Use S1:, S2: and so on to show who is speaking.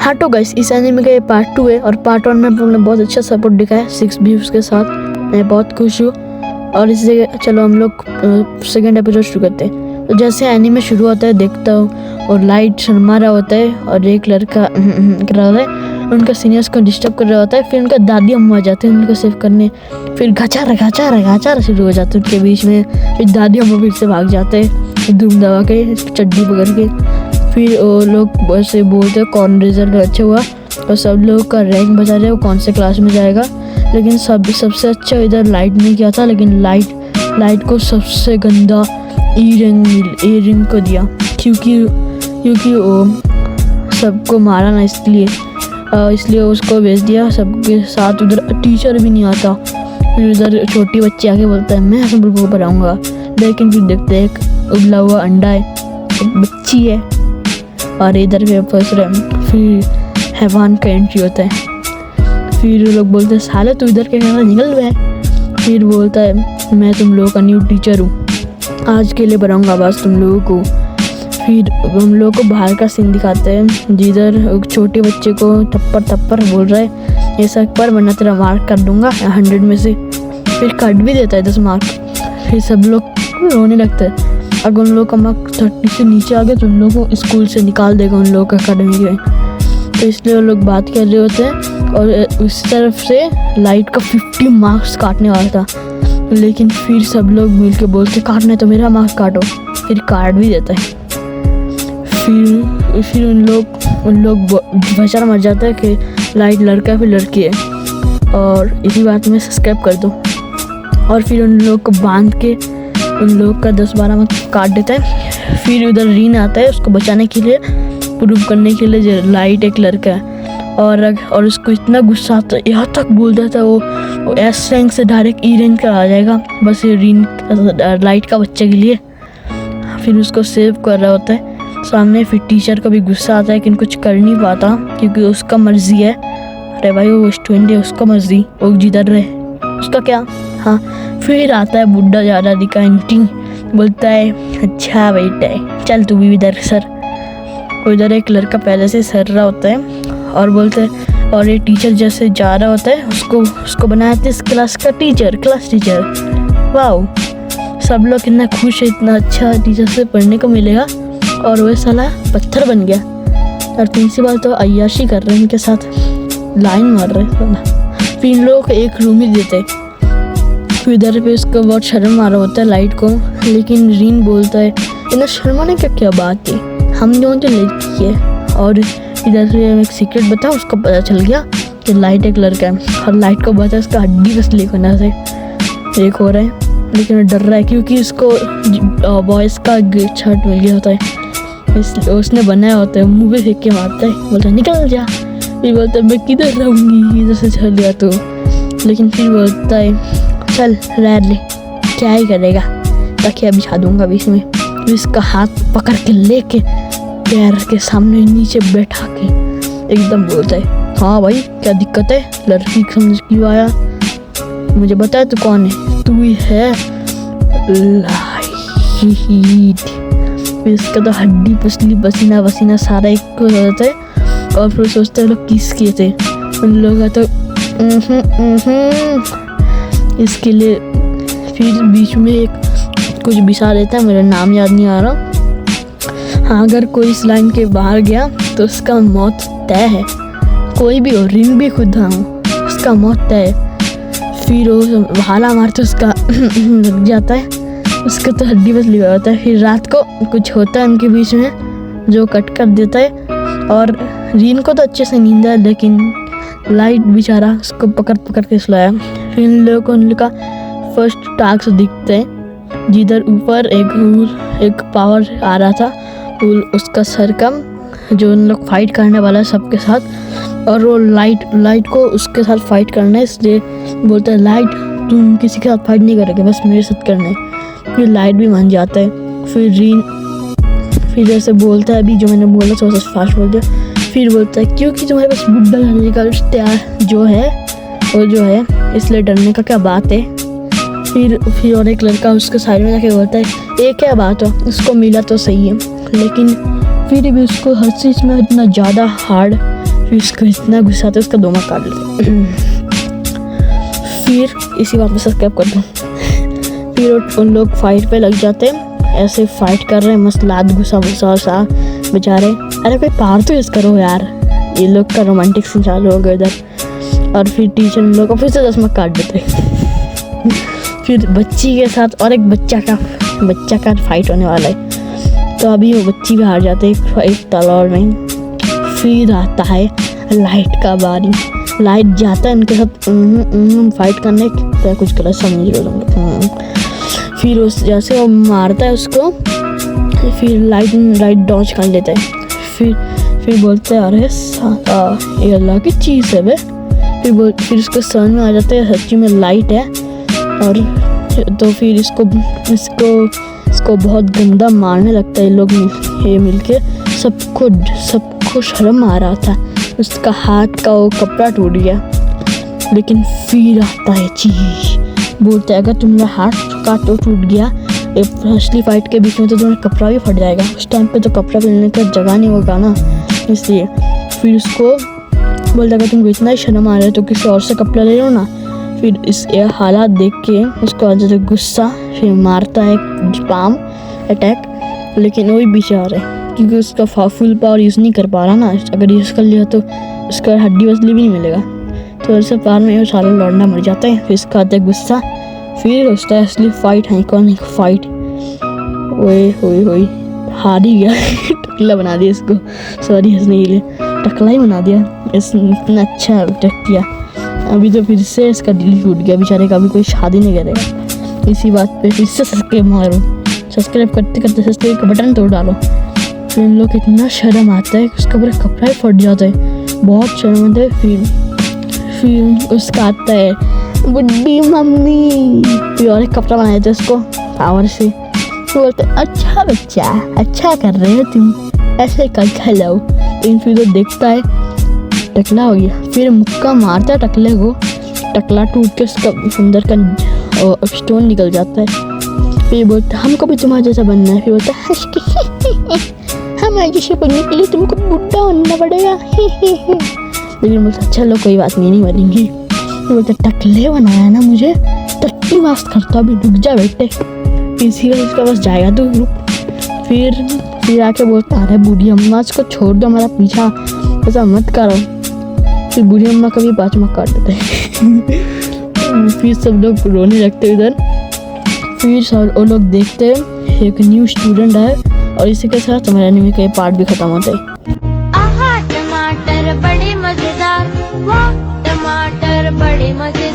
S1: हाँ तो गाइस, इस एनीमे का ये पार्ट 2 है और पार्ट 1 में हम लोग ने बहुत अच्छा सपोर्ट दिखाया 6 व्यूज़ के साथ। मैं बहुत खुश हूँ। और इससे चलो हम लोग सेकेंड एपिसोड शुरू करते हैं। तो जैसे एनीमे शुरू होता है देखता हूँ और लाइट शर्मा रहा होता है और एक लड़का कर रहा होता है, उनका सीनियर्स को डिस्टर्ब कर रहा होता है। फिर उनका दादी अम्मा आ जाते हैं उनको सेव करने। फिर घाचारा शुरू हो जाते हैं उनके बीच में। फिर दादी अम्मा फिर से भाग जाते हैं धूम दबा के चड्डी पकड़ के। फिर वो लोग ऐसे बोलते हैं कौन रिजल्ट अच्छा हुआ और सब लोग का रैंक बता रहे वो कौन से क्लास में जाएगा। लेकिन सबसे अच्छा इधर लाइट ने किया था, लेकिन लाइट को सबसे गंदा ई रिंग को दिया क्योंकि वो सबको मारा ना, इसलिए उसको भेज दिया सबके साथ। उधर टीचर भी नहीं आता। फिर उधर छोटी बच्ची आके बोलता है मैं सब लोगों को पढ़ाऊँगा, लेकिन फिर देखते एक उबला हुआ अंडा है, एक बच्ची है और इधर भी फंस रहे। फिर हैवान का एंट्री होता है। फिर लोग बोलते हैं साले तू इधर क्या करना, निकल गए। फिर बोलता है मैं तुम लोगों का न्यू टीचर हूँ, आज के लिए पढ़ाऊँगा बस तुम लोगों को। फिर हम लोग को बाहर का सीन दिखाते हैं जिधर छोटे बच्चे को थप्पड़ बोल रहा है ऐसा पर वरना तेरा मार्क कर दूंगा 100 में से। फिर कट भी देता है 10 मार्क। फिर सब लोग रोने लगते हैं। अगर उन लोग का मार्क 30 से नीचे आ गया तो उन लोगों को स्कूल से निकाल देगा उन लोगों का अकेडमी में। तो इसलिए वो लोग बात कर रहे होते हैं और उस तरफ से लाइट का 50 मार्क्स काटने वाला था, लेकिन फिर सब लोग मिल के बोलते काटना है तो मेरा मार्क्स काटो। फिर काट भी देता है। फिर उन लोग बेचारा मर जाता है कि लाइट लड़का है फिर लड़की है। और इसी बात में सब्सक्राइब कर दो। और फिर उन लोग को बांध के उन लोग का 10-12 में काट देता है। फिर उधर रीन आता है उसको बचाने के लिए, प्रूव करने के लिए जो लाइट एक लड़का है। और उसको इतना गुस्सा आता है, यहाँ तक बोल देता है वो एस रैंक से डायरेक्ट ई रैंक का आ जाएगा बस रीन लाइट का बच्चे के लिए। फिर उसको सेव कर रहा होता है सामने। फिर टीचर का भी गुस्सा आता है लेकिन कुछ कर नहीं पाता क्योंकि उसका मर्जी है। अरे भाई वो स्टूडेंट है, उसका मर्जी, वो जिधर रहे उसका क्या। हाँ फिर आता है बुढ़ा ज़्यादा दिखा एंटी, बोलता है अच्छा बेटा चल तू भी इधर सर। उधर एक लड़का पहले से सर रहा होता है और बोलते हैं और ये टीचर जैसे जा रहा होता है उसको बनाया था इस क्लास का क्लास टीचर। वाह सब लोग कितना खुश है, इतना अच्छा टीचर से पढ़ने को मिलेगा। और वह साला पत्थर बन गया और प्रिंसिपल तो अय्याशी कर रहे हैं इनके साथ, लाइन मार रहे हैं। फिर इन लोगों को एक रूम ही देते। फिर इधर पे उसको बहुत शर्म आ रहा होता है लाइट को, लेकिन रीन बोलता है इतना शर्माने का क्या बात है, हम दोनों तो लड़की है। और इधर से एक सीक्रेट बताओ, उसको पता चल गया कि लाइट एक लड़का है और लाइट को पता है उसका हड्डी बस लेकर से एक हो रहा है, लेकिन वो डर रहा है क्योंकि उसको बॉयज़ का शर्ट मिल गया होता है, इसलिए उसने बनाया होता है। मुँह पे फेंक के मारता है, बोलता है निकल जा। फिर बोलता है मैं किधर रहूँगी, इधर से चल गया तो। लेकिन फिर बोलता है चल रह ले, क्या ही करेगा, ताकि बिछा दूँगा बीच में। फिर इसका हाथ पकड़ के लेके पैर के सामने नीचे बैठा के एकदम बोलता है हाँ भाई क्या दिक्कत है, लड़की समझ क्यों आया, मुझे बता तू कौन है, तू ही है लाइट। फिर इसका तो हड्डी पसली पसीना सारा एक हो जाता है। और फिर सोचते हैं लोग किस किए थे उन लोगों तो इसके लिए। फिर बीच में एक कुछ बिछा देता है, मेरा नाम याद नहीं आ रहा। हाँ अगर कोई इस लाइन के बाहर गया तो उसका मौत तय है, कोई भी हो, रिन भी खुद हो, उसका मौत तय है। फिर वो भाला मारते उसका लग जाता है, उसका तो हड्डी बस लिया होता है। फिर रात को कुछ होता है उनके बीच में जो कट कर देता है और रीन को तो अच्छे से नींद है, लेकिन लाइट बेचारा उसको पकड़ के सुलाया। फिर इन लोगों को उनका फर्स्ट टास्क दिखते हैं जिधर ऊपर एक पावर आ रहा था उसका सर कम, जो उन लोग फाइट करने वाला है सबके साथ। और वो लाइट को उसके साथ फाइट करना है, इसलिए बोलता है लाइट तुम किसी के साथ फाइट नहीं करोगे, बस मेरे साथ करना है। फिर लाइट भी मान जाता है। फिर रीन फिर जैसे बोलता है अभी जो मैंने बोला थोड़ा सा फास्ट बोल दिया। फिर बोलता है क्योंकि तुम्हारे पास बुड्ढा लड़ने का जो है इसलिए डरने का क्या बात है। फिर और एक लड़का उसके साइड में जाके बोलता है ये क्या बात हो, उसको मिला तो सही है, लेकिन फिर भी उसको हर चीज़ में इतना ज़्यादा हार्ड फिर उसको इतना गुस्सा आता है उसका दोमा काट लेते। फिर इसी बात में सब्सक्राइब कर दो। फिर उन लोग फाइट पे लग जाते हैं, ऐसे फाइट कर रहे हैं, मस्त लात घुसा घुसा सा बेचारे। अरे कोई पार तो यूज़ करो यार, ये लोग का रोमांटिक सीन चालू हो गया इधर। और फिर टीचर उन लोग को फिर से चश्मा काट देते। फिर बच्ची के साथ और एक बच्चा का फाइट होने वाला है, तो अभी वो बच्ची भी हार जाते हैं एक तलवार में। फिर आता है लाइट का बारी, लाइट जाता है उनके साथ फाइट करने, क्या कुछ गलत समझ रहे हो। फिर उस जैसे वो मारता है उसको, फिर लाइट डॉज कर लेता है। फिर बोलते हैं अरे ये अल्लाह की चीज़ है बे। फिर उसको समझ में आ जाता है सच्ची में लाइट है। और तो फिर इसको बहुत गंदा मारने लगता है। लोग मिलके सबको शर्म आ रहा था, उसका हाथ का वो कपड़ा टूट गया। लेकिन फिर आता है चीज, बोलते हैं अगर तुम्हारा हाथ का तो टूट गया असली फाइट के बीच में, तो तुम्हारा कपड़ा भी फट जाएगा। उस टाइम पे तो कपड़ा पहनने का जगह नहीं होगा ना, इसलिए फिर उसको बोलता अगर तुमको इतना ही शर्म आ रहा है तो किसी और से कपड़ा ले लो ना। फिर इस हालात देख के उसको आ जाता है गुस्सा, फिर मारता है पाम अटैक। लेकिन वही बेचारा है क्योंकि उसका फुल पावर यूज़ नहीं कर पा रहा ना, अगर यूज़ कर लिया तो उसका हड्डी वसली भी नहीं मिलेगा। तो ऐसे पार में वो सारा लौंडा मर जाता है। फिर इसका आता है गुस्सा, फिर उसका असली फाइट है, आइकॉनिक फाइट। ओए हार ही गया। टकला बना दिया इसको, सॉरी हंसने के लिए, टकला ही बना दिया। इसने इतना अच्छा अटैक किया। अभी तो फिर से इसका दिल टूट गया बेचारे का, अभी कोई शादी नहीं करेगा। इसी बात पे फिर से सब्सक्राइब मारो, सब्सक्राइब करते करते सब्सक्राइब का बटन तोड़ डालो। फिर इन लोग इतना शर्म आता है कि उसका पूरा कपड़ा ही फट जाता है, बहुत शर्म आता है। फिर उसका आता है बुड्ढी मम्मी, फिर और एक कपड़ा बनाया था उसको पावर से। तो बोलते अच्छा बच्चा, अच्छा कर रहे हो तुम, ऐसे कर खेलो। लेकिन फिर तो देखता है टकला हो गया, फिर मुक्का मारता है टकले को, टकला टूट के उसका अंदर का स्टोन निकल जाता है। फिर बोलता हमको भी तुम्हारा जैसा बनना है। फिर बोलता हंस के हमारे जैसे बनने के लिए तुमको बुढ़ा बनना पड़ेगा। लेकिन बोलता चलो कोई बात नहीं बनेंगी। फिर बोलता टकले बनाया ना मुझे, टट्टी मास्त करता, अभी रुक जा बेटे। इसी वजह उसका बस जाएगा तो रुक। फिर आके बोलता अरे बूढ़ी अम्मा इसको छोड़ दो, हमारा पीछा ऐसा मत करो। फिर बूढ़ी अम्मा का भी पाँचवा काट देते हैं। फिर सब लोग रोने लगते इधर। फिर सब वो लोग देखते हैं एक न्यू स्टूडेंट है, और इसी के साथ हमारे एनिमे का पार्ट भी खत्म होता है।
S2: आहा टमाटर बड़े मजेदार, वाह टमाटर बड़े मजेदार।